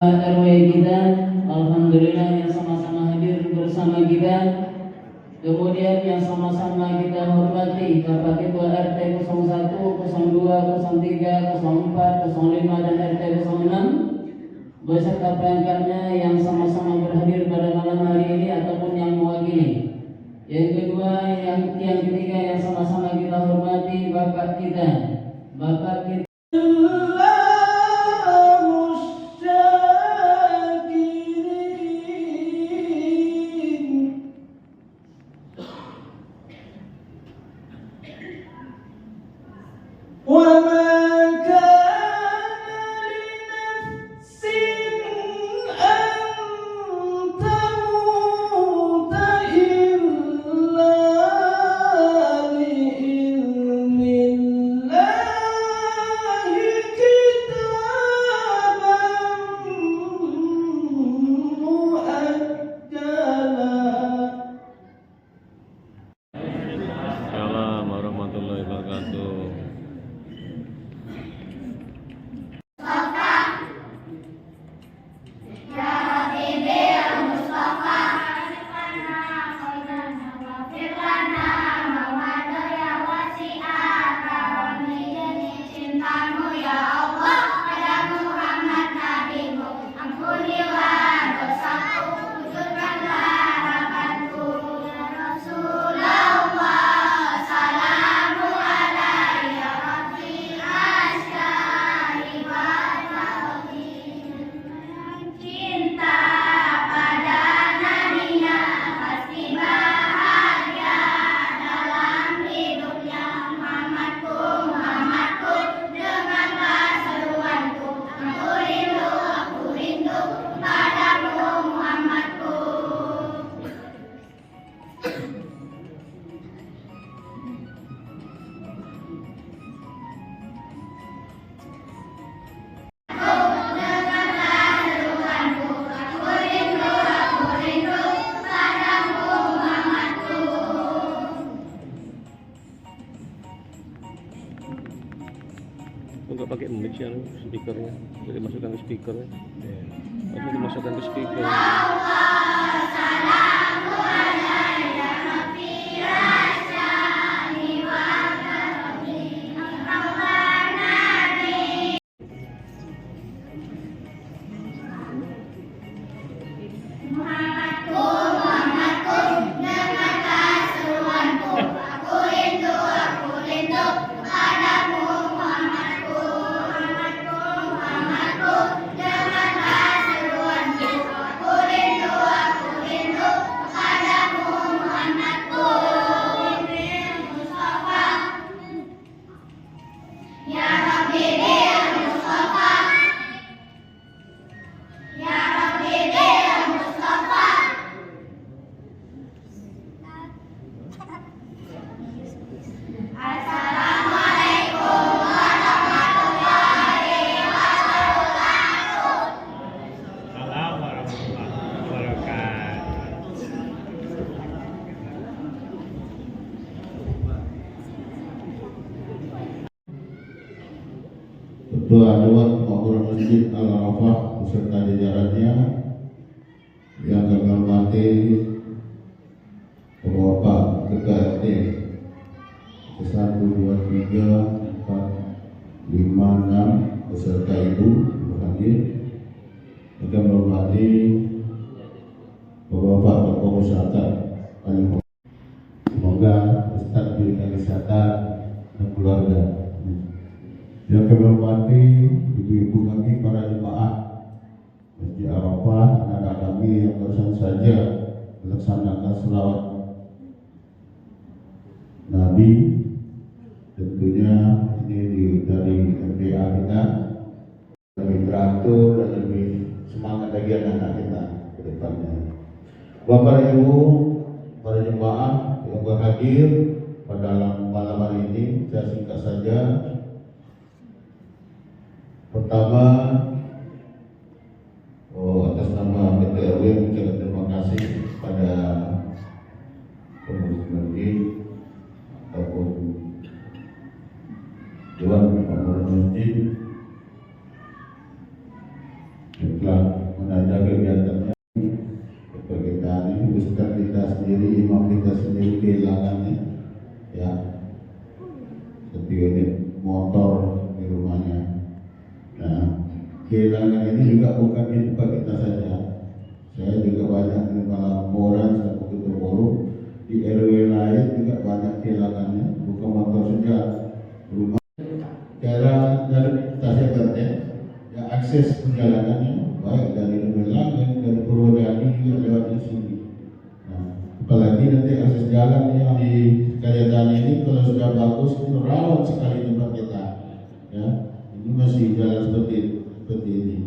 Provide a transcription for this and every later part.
RW kita, alhamdulillah yang sama-sama hadir bersama kita. Kemudian yang sama-sama kita hormati Bapak Ketua RT 01, 02, 03, 04, 05 dan RT 06 beserta perangkatnya yang sama-sama berhadir pada malam hari ini ataupun yang mewakili. Yang kedua, yang ketiga yang sama-sama kita hormati Bapak kita, Bapak kita. Enggak pakai mic ya, speakernya, jadi masukkan ke speakernya, langsung dimasukkan ke speaker. Ketua Dewan Pengurus Masjid Al-Arafah beserta jajarannya yang kami hormati Bapak Ketua RT 1, 2, 3, 4, 5, 6 beserta Ibu berhadir, yang kami hormati Bapak tokoh masyarakat paling. Semoga Ustaz berikan kesehatan dan keluarga. Yang kami hormati ibu-ibu kami, para jemaah Masjid Arafah, anak-anak kami yang barusan saja melaksanakan selawat Nabi, tentunya ini dari MPA kita lebih teratur dan lebih semangat lagi anak-anak kita ke depannya. Bapak Ibu, para jemaah yang berhadir pada malam hari ini, saya singkat saja. Pertama, atas nama Ketua RW mengucapkan terima kasih pada pengurus masjid ataupun Dewan Pengurus Masjid yang telah kegiatannya. Kita ini ustaz kita sendiri, imam kita sendiri kehilangannya, ya. Tapi unit motor di rumahnya. Nah, kehilangan ini juga bukan di tempat kita saja. Saya juga banyak menerima laporan sama Ketua Forum di RW lain juga banyak kehilangannya, bukan motor saja, rumah. Jalan Tasya Berte, ya akses perjalanannya baik dari Lumajang dan Purwodadi juga lewat di sini. Nah, apalagi nanti akses jalan yang di Karyatani ini kalau sudah bagus itu rawan sekali tempat kita. Ya, ini masih jalan seperti ini,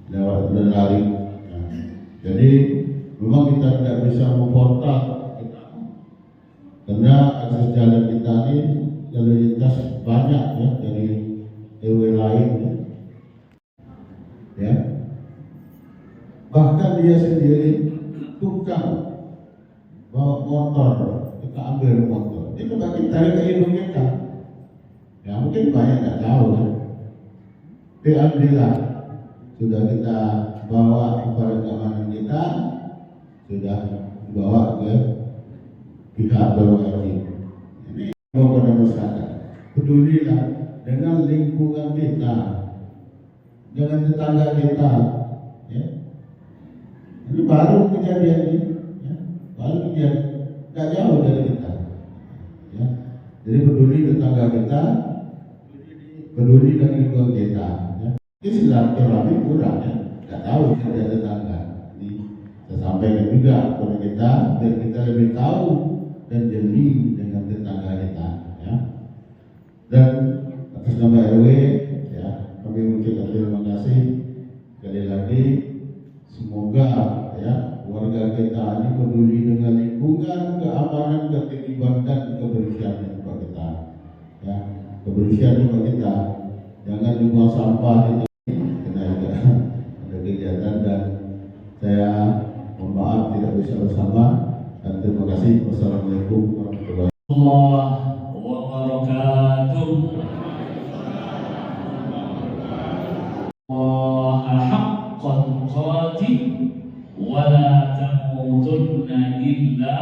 lewat lari. Nah, jadi memang kita tidak bisa memportal karena akses jalan kita ini lalu lintas banyak ya dari RW lain ya. Bahkan dia sendiri tukang bawa motor, kita ambil motor, itu bagi tarik ke hidung kita. Ya mungkin banyak nggak tahu kan. Tapi alhamdulillah sudah kita bawa kepada keamanan kita, sudah dibawa ke pihak berwajib. Ini kepada masyarakat, pedulilah dengan lingkungan kita, dengan tetangga kita. Ya. Ini baru kejadian ini, ya. Baru kejadian, tidak jauh dari kita. Ya. Jadi peduli tetangga kita, peduli dengan lingkungan kita. Ya. Ini silaturahmi kurang, ya. Tidak tahu kerja tetangga. Ini saya sampaikan juga kepada kita, biar kita lebih tahu dan jeli dengan tetangga kita. Ya. Dan atas nama RW, ya, kami mengucapkan terima kasih sekali lagi. Semoga ya warga kita ini peduli dengan lingkungan, keamanan, ketertiban dan kebersihan di tempat kita. Ya, kebersihan di tempat kita. Jangan dibuang sampah itu. Karena juga ada kegiatan dan saya mohon maaf tidak bisa bersama. Dan terima kasih. Wassalamualaikum warahmatullahi wabarakatuh. Haqqa tuqatih wa la tamutunna illa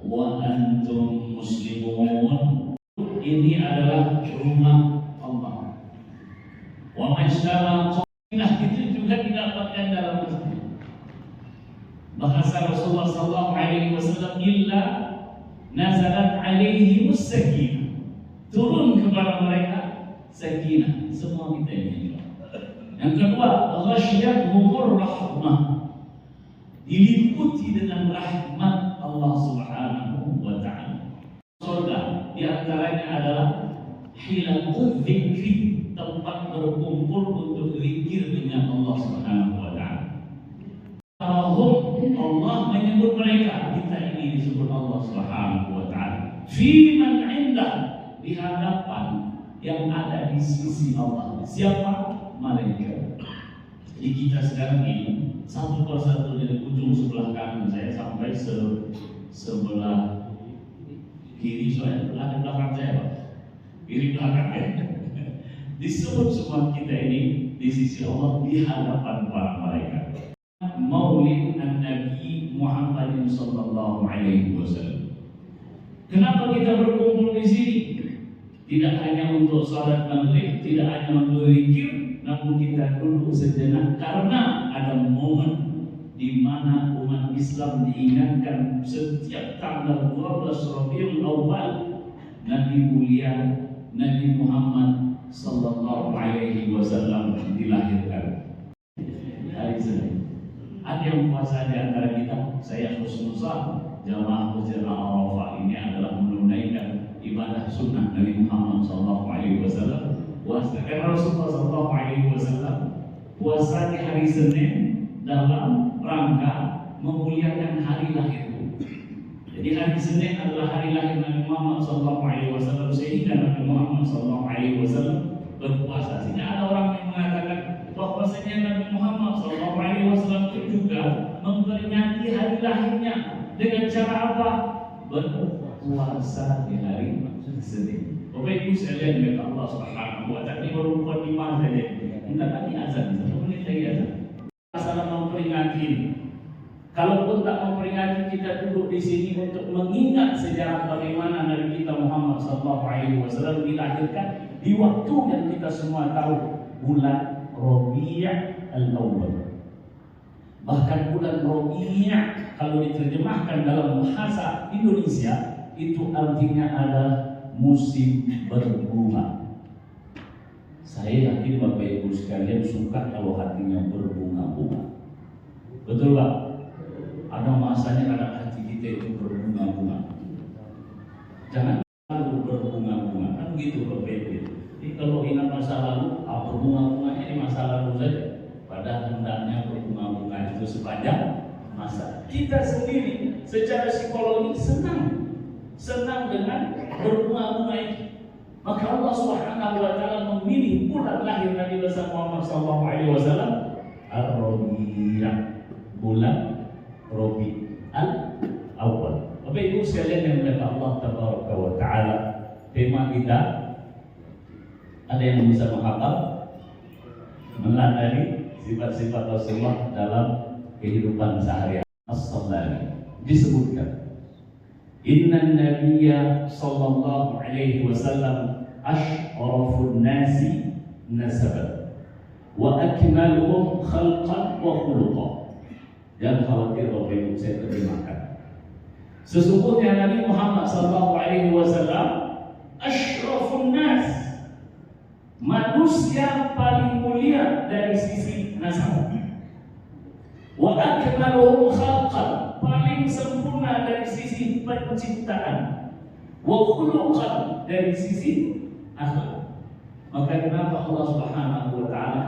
wa antum muslimun. Ini adalah rumah Allah. Wa majtama qailah itu juga didapatkan dalam masjid. Bahasa Rasulullah sallallahu alaihi wasallam, illa nazalat alaihi sakinah, turun kepada mereka sakinah. Semua kita ini. Yang kedua, ghasyiyatuhumur rahmah, diliputi dengan rahmat Allah Subhanahu wa taala. Surga di antaranya adalah hilaqul dzikri, tempat berkumpul untuk zikir dengan Allah Subhanahu wa taala. Allah menyebut mereka, kita ini disebut Allah Subhanahu wa taala. Fi man indah, di hadapan yang ada di sisi Allah. Siapa? Malaikat. Jadi kita sekarang ini satu persatu dari ujung sebelah kanan saya sampai sebelah kiri saya, ada belakang saya, Pak. Kiri belakang ya. Disebut semua kita ini di sisi Allah di hadapan para malaikat. Maulid An-Nabi Muhammad sallallahu alaihi wasallam. Kenapa kita berkumpul di sini? Tidak hanya untuk salat maghrib, tidak hanya untuk zikir, namun kita duduk sejenak karena ada momen di mana umat Islam diingatkan setiap tanggal 12 Rabiul Awal Nabi mulia Nabi Muhammad sallallahu alaihi wasallam dilahirkan. Hari Senin. Ada yang puasa di antara kita, saya khususnya jamaah Masjid Al-Arafah ini adalah menunaikan ibadah sunnah Nabi Muhammad sallallahu alaihi wasallam. Puasa karena Rasulullah sallallahu alaihi wasallam puasa di hari Senin dalam rangka memuliakan hari lahirku. Jadi hari Senin adalah hari lahir Nabi Muhammad sallallahu alaihi wasallam, sehingga Nabi Muhammad sallallahu alaihi wasallam berpuasa. Sehingga ada orang yang mengatakan bahwasanya Nabi Muhammad sallallahu alaihi wasallam itu juga memperingati hari lahirnya dengan cara apa? Berpuasa di hari Senin. Bapak Ibu sekalian dari Allah Subhanahu wa taala, ini baru pukul 5 saja. Kita tadi azan, 1 menit lagi azan. Masalah memperingati ini. Kalaupun tak memperingati, kita duduk di sini untuk mengingat sejarah bagaimana Nabi kita Muhammad SAW dilahirkan di waktu yang kita semua tahu, bulan Rabi' al-Awwal. Bahkan bulan Rabi' kalau diterjemahkan dalam bahasa Indonesia itu artinya adalah musim berbunga. Saya yakin Bapak Ibu sekalian suka kalau hatinya berbunga-bunga. Betul Pak? Ada masanya kadang hati kita itu berbunga-bunga. Jangan selalu berbunga-bunga, kan gitu Bapak Ibu. Jadi kalau ingat masa lalu, berbunga-bunganya di masa lalu saja. Padahal hendaknya berbunga-bunga itu sepanjang masa. Kita sendiri secara psikologi senang dengan berbunga-bunga itu. Maka Allah Subhanahu wa taala memilih bulan lahir Nabi besar Muhammad SAW Ar-Rabi', bulan Rabi' al-Awwal. Bapak Ibu sekalian yang dimuliakan Allah Tabaraka wa taala, tema kita ada yang bisa menghafal meneladani sifat-sifat Rasulullah dalam kehidupan sehari-hari. As-sallallahu disebutkan Inna Nabiyya sallallahu alaihi wasallam ashrafun nasi nasaban wa akmaluhum khalqan wa khuluqan. Jangan khawatir Bapak Ibu, saya terjemahkan. Sesungguhnya Nabi Muhammad sallallahu alaihi wasallam ashrafun nas, manusia paling mulia dari sisi nasab. Wa akmaluhum khalqan, paling sempurna dari sisi penciptaan. Wa khuluqan, dari sisi akhlak. Maka kenapa Allah Subhanahu wa taala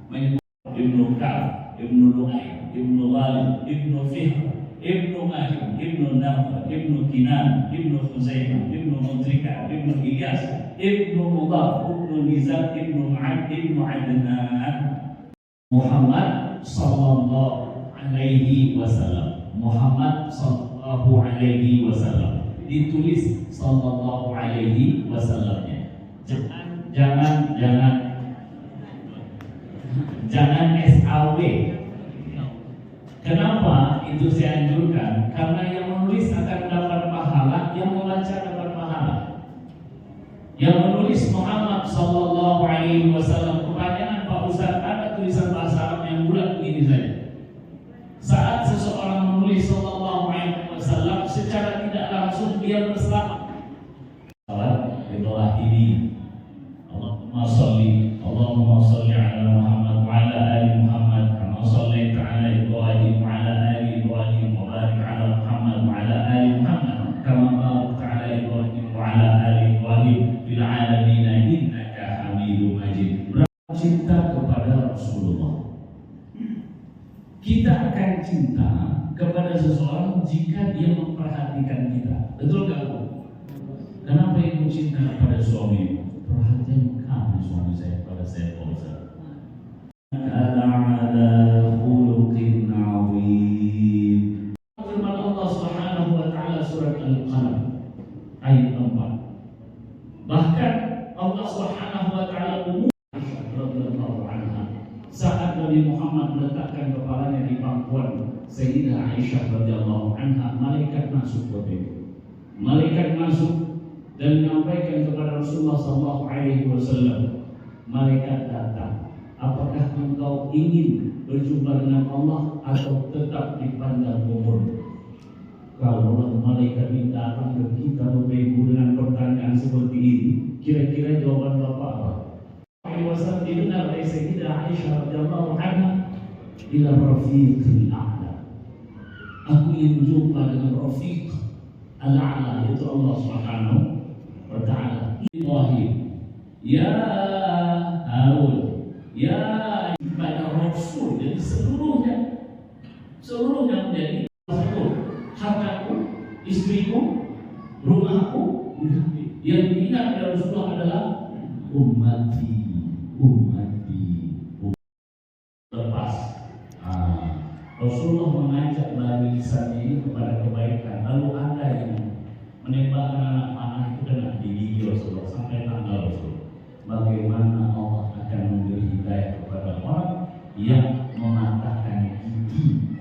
menyebut Ibnu Ka'ab, Ibnu Lu'ay, Ibnu Ghalib, Ibnu Fihr, Ibnu Mahim, Ibnu Nawfal, Ibnu Kinan, Ibnu Khuzaimah, Ibnu Mudrika, Ibnu Ilyas, Ibnu Mudhar, Ibnu Nizar, Ibnu Ma'ad, Ibnu Adnan. Muhammad sallallahu alaihi wasallam. Muhammad sallallahu alaihi wasallam. Ditulis sallallahu alaihi wasallamnya. Jangan SAW. Kenapa itu saya anjurkan? Karena yang menulis akan dapat pahala, yang membaca dapat pahala. Yang menulis Muhammad sallallahu alaihi wasallam, kebanyakan Pak Ustaz ada tulisan bahasa Arab yang bulat begini saja. Saat seseorang menulis sallallahu alaihi wasallam, secara tidak langsung dia berselamat. Salat Ibrahim. Allahumma sholli ala Muhammad wa ala ali Muhammad kama shallaita ala Ibrahim wa ala ali Ibrahim wa barik ala Muhammad wa ala ali Muhammad kama barakta ala Ibrahim wa ala ali Ibrahim fil alamin innaka Hamidum Majid. Cinta kepada Rasulullah. Kita akan cinta kepada seseorang jika dia memperhatikan kita. Betul gak Bu? Kenapa ibu cinta kepada suami? Perhatian kami suami saya pada saya Pak Ustaz. Ala khuluqin azim. Firman Allah Subhanahu wa taala surat Al-Qalam ayat 4. Bahkan Allah Subhanahu wa taala radhiyallahu anha saat Nabi Muhammad meletakkan kepalanya di pangkuan Sayyidah Aisyah radhiyallahu anha, malaikat masuk Malaikat masuk dan menyampaikan kepada Rasulullah SAW. Malaikat datang. Apakah engkau ingin berjumpa dengan Allah atau tetap dipandang umur? Kalau malaikat ini datang ke kita Ibu dengan pertanyaan seperti ini, kira-kira jawaban Bapak apa? Wasallam didengar oleh Sayyidah Aisyah radhiyallahu anha, ila rafiqil a'la. Aku ingin berjumpa dengan rafiq al-a'la, yaitu Allah Subhanahu wa ta'ala. Ibrahim, ya Harun, ya pada Rasul. Jadi seluruhnya menjadi Rasul. Hartaku, istriku, rumahku, yang diingat oleh Rasulullah adalah ummati. Lepas Rasulullah mengajak melalui lisannya ini kepada kebaikan. Lalu Anda yang menembakkan anak panah itu kena di gigi Rasulullah sampai tanggal Rasul. Bagaimana Allah akan memberi hidayah kepada orang yang mematahkan gigi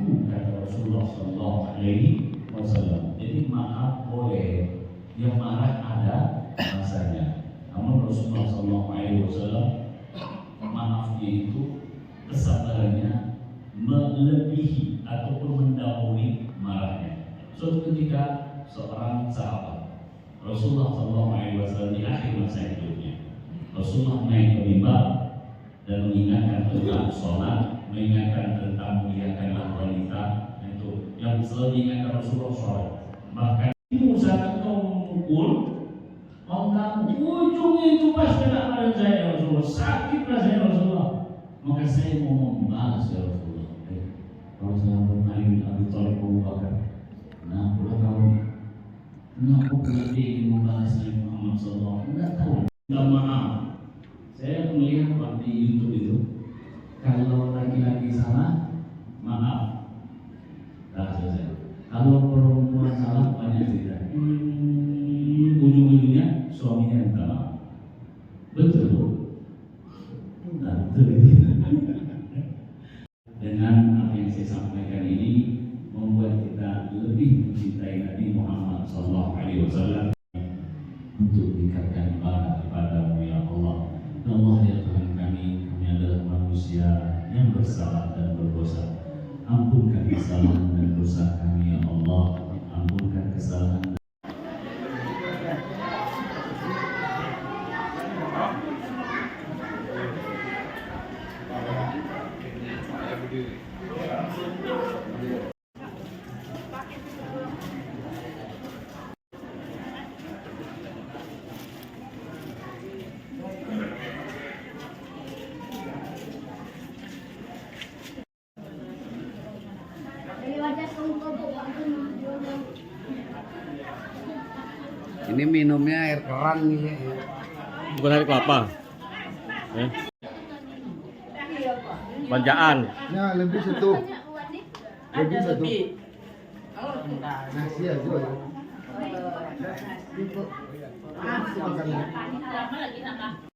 Yang marah ada masanya. Namun Rasulullah SAW maafnya itu kesabarannya melebihi ataupun mendahului marahnya. Suatu ketika seorang sahabat Rasulullah SAW di akhir masa hidupnya, Rasulullah naik ke mimbar dan mengingatkan tentang sholat, mengingatkan tentang muliakanlah wanita, itu yang selalu diingatkan Rasulullah sholat. Bahkan usaha kau memukul, mau kamu ujungnya itu pas kena badan saya Rasulullah, sakit rasanya Rasulullah. Maka saya mau membalas ya Rasulullah. Kalau sahabat Ali bin Abi Thalib Abu Bakar, nah kalau kamu kenapa berarti ingin membalas Nabi Muhammad SAW? Enggak tahu. Minta maaf. Saya melihat di YouTube itu, kalau laki-laki salah, maaf. Nah, selesai. Kalau perempuan salah, banyak tidak. Ujung-ujungnya suaminya minta maaf. Betul. Nah, betul. Dengan apa yang saya sampaikan ini membuat kita lebih mencintai Nabi Muhammad SAW untuk meningkatkan ibadah kepada-Mu ya Allah. Allah ya Tuhan kami adalah manusia yang bersalah dan berdosa. Ampunkan kesalahan dan dosa kami ya Allah. Ampunkan kesalahan. Ini minumnya air keran nih ya. Bukan air kelapa. Banjaan. Ya lebih satu. Lebih satu. Nasi aja ya. Makan ya.